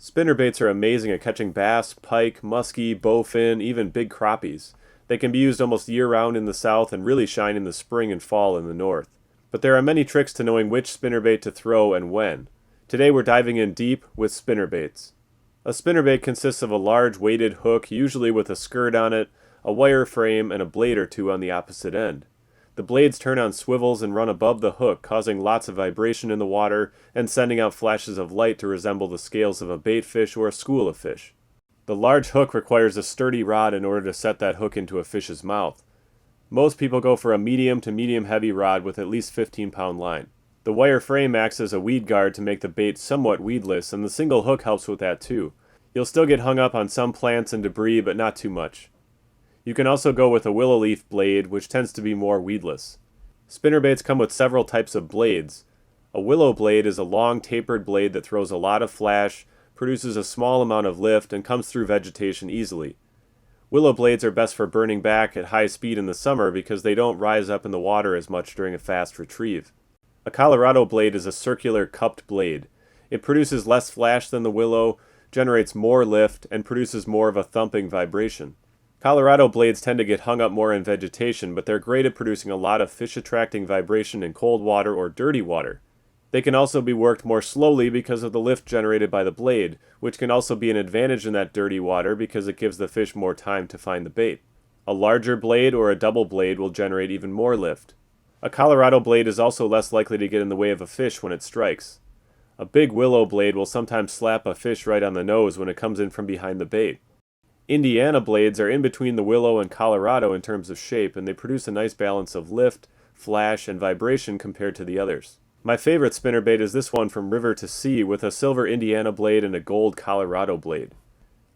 Spinnerbaits are amazing at catching bass, pike, musky, bowfin, even big crappies. They can be used almost year-round in the south and really shine in the spring and fall in the north. But there are many tricks to knowing which spinnerbait to throw and when. Today we're diving in deep with spinnerbaits. A spinnerbait consists of a large weighted hook, usually with a skirt on it, a wire frame, and a blade or two on the opposite end. The blades turn on swivels and run above the hook, causing lots of vibration in the water and sending out flashes of light to resemble the scales of a bait fish or a school of fish. The large hook requires a sturdy rod in order to set that hook into a fish's mouth. Most people go for a medium to medium heavy rod with at least 15-pound line. The wire frame acts as a weed guard to make the bait somewhat weedless, and the single hook helps with that too. You'll still get hung up on some plants and debris, but not too much. You can also go with a willow leaf blade, which tends to be more weedless. Spinnerbaits come with several types of blades. A willow blade is a long tapered blade that throws a lot of flash, produces a small amount of lift, and comes through vegetation easily. Willow blades are best for burning back at high speed in the summer because they don't rise up in the water as much during a fast retrieve. A Colorado blade is a circular cupped blade. It produces less flash than the willow, generates more lift, and produces more of a thumping vibration. Colorado blades tend to get hung up more in vegetation, but they're great at producing a lot of fish-attracting vibration in cold water or dirty water. They can also be worked more slowly because of the lift generated by the blade, which can also be an advantage in that dirty water because it gives the fish more time to find the bait. A larger blade or a double blade will generate even more lift. A Colorado blade is also less likely to get in the way of a fish when it strikes. A big willow blade will sometimes slap a fish right on the nose when it comes in from behind the bait. Indiana blades are in between the willow and Colorado in terms of shape, and they produce a nice balance of lift, flash, and vibration compared to the others. My favorite spinnerbait is this one from River to Sea with a silver Indiana blade and a gold Colorado blade.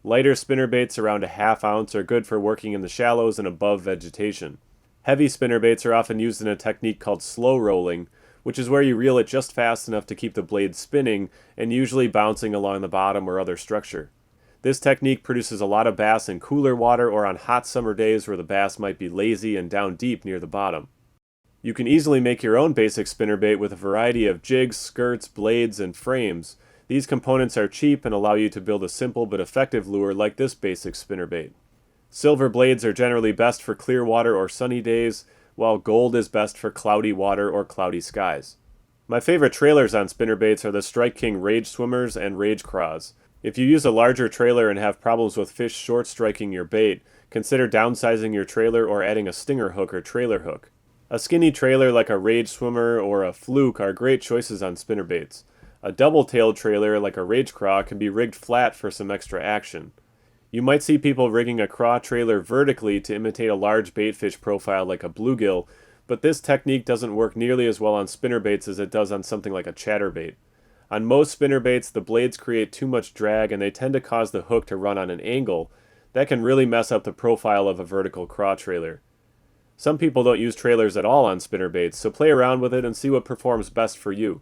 Lighter spinnerbaits around a ½ ounce are good for working in the shallows and above vegetation. Heavy spinnerbaits are often used in a technique called slow rolling, which is where you reel it just fast enough to keep the blade spinning and usually bouncing along the bottom or other structure. This technique produces a lot of bass in cooler water or on hot summer days where the bass might be lazy and down deep near the bottom. You can easily make your own basic spinnerbait with a variety of jigs, skirts, blades, and frames. These components are cheap and allow you to build a simple but effective lure like this basic spinnerbait. Silver blades are generally best for clear water or sunny days, while gold is best for cloudy water or cloudy skies. My favorite trailers on spinnerbaits are the Strike King Rage Swimmers and Rage Craws. If you use a larger trailer and have problems with fish short striking your bait, consider downsizing your trailer or adding a stinger hook or trailer hook. A skinny trailer like a Rage Swimmer or a Fluke are great choices on spinnerbaits. A double-tailed trailer like a Rage Craw can be rigged flat for some extra action. You might see people rigging a craw trailer vertically to imitate a large baitfish profile like a bluegill, but this technique doesn't work nearly as well on spinnerbaits as it does on something like a chatterbait. On most spinnerbaits, the blades create too much drag and they tend to cause the hook to run on an angle. That can really mess up the profile of a vertical craw trailer. Some people don't use trailers at all on spinnerbaits, so play around with it and see what performs best for you.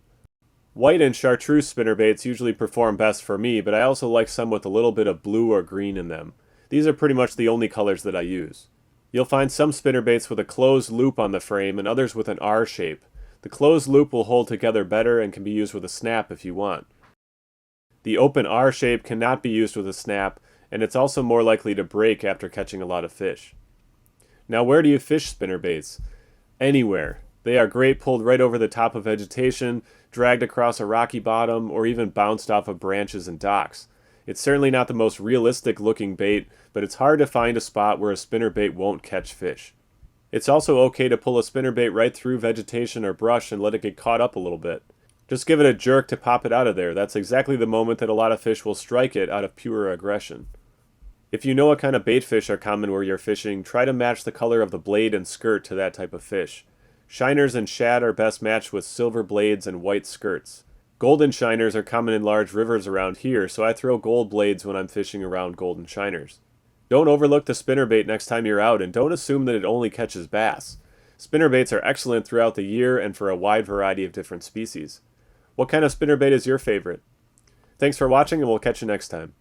White and chartreuse spinnerbaits usually perform best for me, but I also like some with a little bit of blue or green in them. These are pretty much the only colors that I use. You'll find some spinnerbaits with a closed loop on the frame and others with an R shape. The closed loop will hold together better and can be used with a snap if you want. The open R shape cannot be used with a snap, and it's also more likely to break after catching a lot of fish. Now, where do you fish spinnerbaits? Anywhere. They are great pulled right over the top of vegetation, dragged across a rocky bottom, or even bounced off of branches and docks. It's certainly not the most realistic looking bait, but it's hard to find a spot where a spinnerbait won't catch fish. It's also okay to pull a spinnerbait right through vegetation or brush and let it get caught up a little bit. Just give it a jerk to pop it out of there. That's exactly the moment that a lot of fish will strike it out of pure aggression. If you know what kind of bait fish are common where you're fishing, try to match the color of the blade and skirt to that type of fish. Shiners and shad are best matched with silver blades and white skirts. Golden shiners are common in large rivers around here, so I throw gold blades when I'm fishing around golden shiners. Don't overlook the spinnerbait next time you're out, and don't assume that it only catches bass. Spinnerbaits are excellent throughout the year and for a wide variety of different species. What kind of spinnerbait is your favorite? Thanks for watching, and we'll catch you next time.